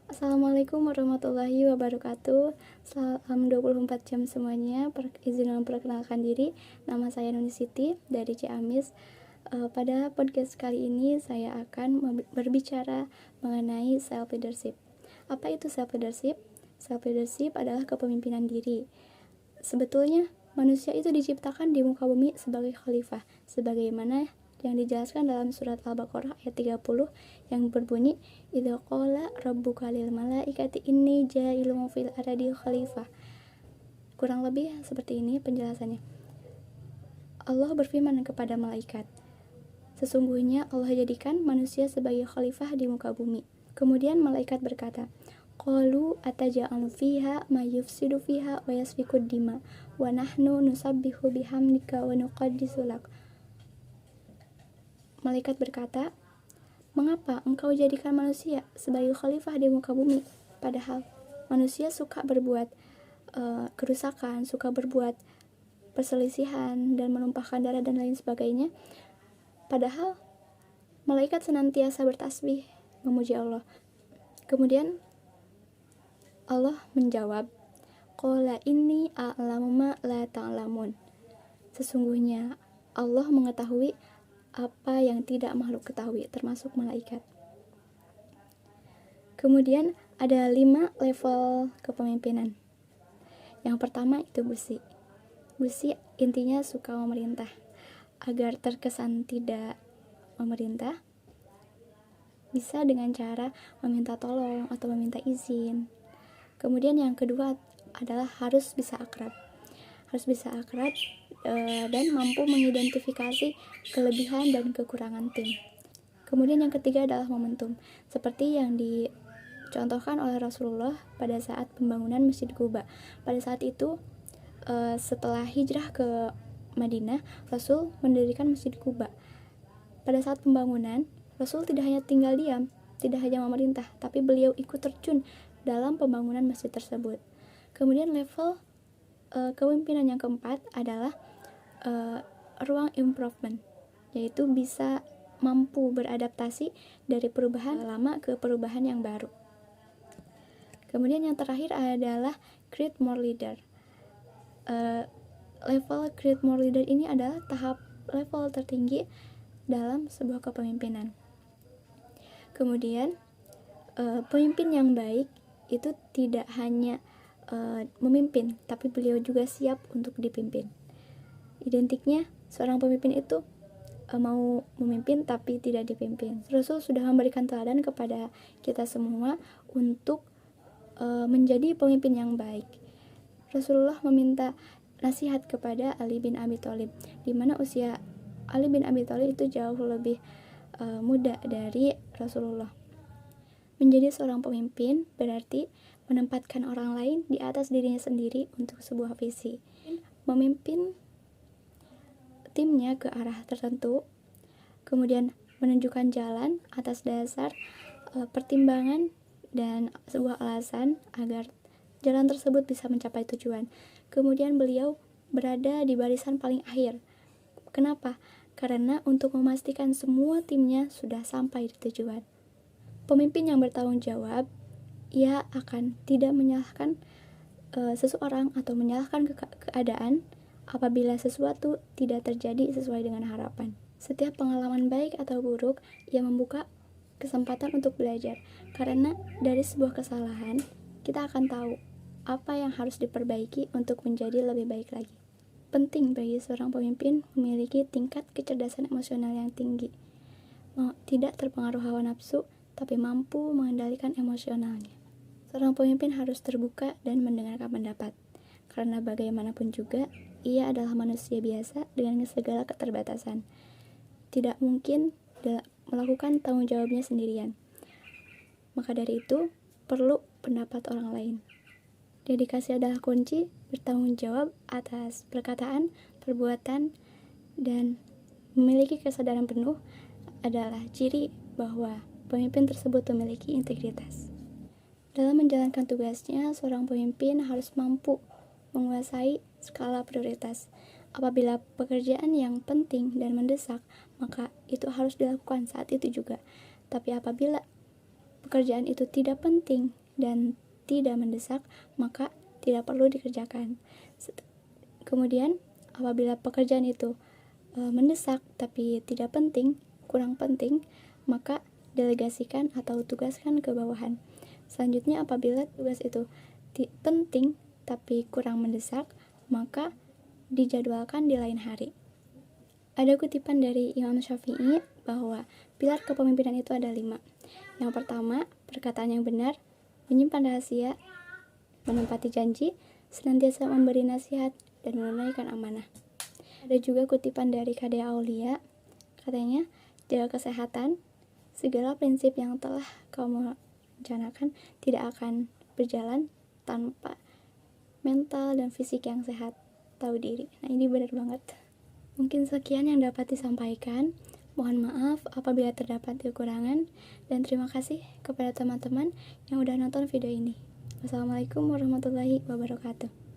Assalamualaikum warahmatullahi wabarakatuh. Salam 24 jam semuanya. Izin memperkenalkan diri. Nama saya Nuni Siti dari Ciamis. Pada podcast kali ini saya akan berbicara mengenai self leadership. Apa itu self leadership? Self leadership adalah kepemimpinan diri. Sebetulnya manusia itu diciptakan di muka bumi sebagai khalifah, sebagaimana yang dijelaskan dalam surat Al-Baqarah ayat 30 yang berbunyi idza qala rabbuka lil malaikati inni ja'ilun fil ardi khalifah. Kurang lebih seperti ini penjelasannya. Allah berfirman kepada malaikat, sesungguhnya Allah jadikan manusia sebagai khalifah di muka bumi. Kemudian malaikat berkata, qalu ataja'alu fiha may yufsidu fiha wa yasfikud dima wa nahnu nusabbihu bihamdika wa nuqaddisu lak. Malaikat berkata, mengapa engkau jadikan manusia sebagai khalifah di muka bumi? Padahal manusia suka berbuat kerusakan, suka berbuat perselisihan dan menumpahkan darah dan lain sebagainya. Padahal malaikat senantiasa bertasbih memuji Allah. Kemudian Allah menjawab, qala inni a'lamu ma la ta'lamun. Sesungguhnya Allah mengetahui apa yang tidak makhluk ketahui, termasuk malaikat. Kemudian ada 5 level kepemimpinan. Yang pertama itu busi. Busi intinya suka memerintah. Agar terkesan tidak memerintah, bisa dengan cara meminta tolong atau meminta izin. Kemudian yang kedua adalah harus bisa akrab. Harus bisa akrab dan mampu mengidentifikasi kelebihan dan kekurangan tim. Kemudian yang ketiga adalah momentum, seperti yang dicontohkan oleh Rasulullah pada saat pembangunan Masjid Quba. Pada saat itu setelah hijrah ke Madinah, Rasul mendirikan Masjid Quba. Pada saat pembangunan, Rasul tidak hanya tinggal diam, tidak hanya memerintah, tapi beliau ikut terjun dalam pembangunan masjid tersebut. Kemudian level kepemimpinan yang keempat adalah ruang improvement, yaitu bisa mampu beradaptasi dari perubahan lama ke perubahan yang baru. Kemudian yang terakhir adalah create more leader. Level create more leader ini adalah tahap level tertinggi dalam sebuah kepemimpinan. Kemudian pemimpin yang baik itu tidak hanya memimpin, tapi beliau juga siap untuk dipimpin. Identiknya seorang pemimpin itu mau memimpin tapi tidak dipimpin. Rasul sudah memberikan teladan kepada kita semua untuk menjadi pemimpin yang baik. Rasulullah meminta nasihat kepada Ali bin Abi Thalib, di mana usia Ali bin Abi Thalib itu jauh lebih muda dari Rasulullah. Menjadi seorang pemimpin berarti menempatkan orang lain di atas dirinya sendiri untuk sebuah visi. Memimpin timnya ke arah tertentu, kemudian menunjukkan jalan atas dasar pertimbangan dan sebuah alasan agar jalan tersebut bisa mencapai tujuan. Kemudian beliau berada di barisan paling akhir. Kenapa? Karena untuk memastikan semua timnya sudah sampai di tujuan. Pemimpin yang bertanggung jawab, ia akan tidak menyalahkan seseorang atau menyalahkan keadaan apabila sesuatu tidak terjadi sesuai dengan harapan. Setiap pengalaman baik atau buruk, ia membuka kesempatan untuk belajar. Karena dari sebuah kesalahan, kita akan tahu apa yang harus diperbaiki untuk menjadi lebih baik lagi. Penting bagi seorang pemimpin memiliki tingkat kecerdasan emosional yang tinggi. Tidak terpengaruh hawa nafsu, tapi mampu mengendalikan emosionalnya. Seorang pemimpin harus terbuka dan mendengarkan pendapat. Karena bagaimanapun juga, ia adalah manusia biasa dengan segala keterbatasan. Tidak mungkin melakukan tanggung jawabnya sendirian. Maka dari itu, perlu pendapat orang lain. Dedikasi adalah kunci, bertanggung jawab atas perkataan, perbuatan, dan memiliki kesadaran penuh adalah ciri bahwa pemimpin tersebut memiliki integritas. Dalam menjalankan tugasnya, seorang pemimpin harus mampu menguasai skala prioritas. Apabila pekerjaan yang penting dan mendesak, maka itu harus dilakukan saat itu juga. Tapi apabila pekerjaan itu tidak penting dan tidak mendesak, maka tidak perlu dikerjakan. Kemudian, apabila pekerjaan itu mendesak tapi tidak penting, kurang penting, maka delegasikan atau tugaskan ke bawahan. Selanjutnya, apabila tugas itu penting tapi kurang mendesak, maka dijadwalkan di lain hari. Ada kutipan dari Imam Syafi'i bahwa pilar kepemimpinan itu ada 5. Yang pertama, perkataan yang benar, menyimpan rahasia, menepati janji, senantiasa memberi nasihat, dan menunaikan amanah. Ada juga kutipan dari Qadhi Aulia, katanya, jaga kesehatan, segala prinsip yang telah kamu rencanakan tidak akan berjalan tanpa mental dan fisik yang sehat, tahu diri. Nah, ini benar banget. Mungkin sekian yang dapat disampaikan. Mohon maaf apabila terdapat kekurangan, dan terima kasih kepada teman-teman yang udah nonton video ini. Wassalamualaikum warahmatullahi wabarakatuh.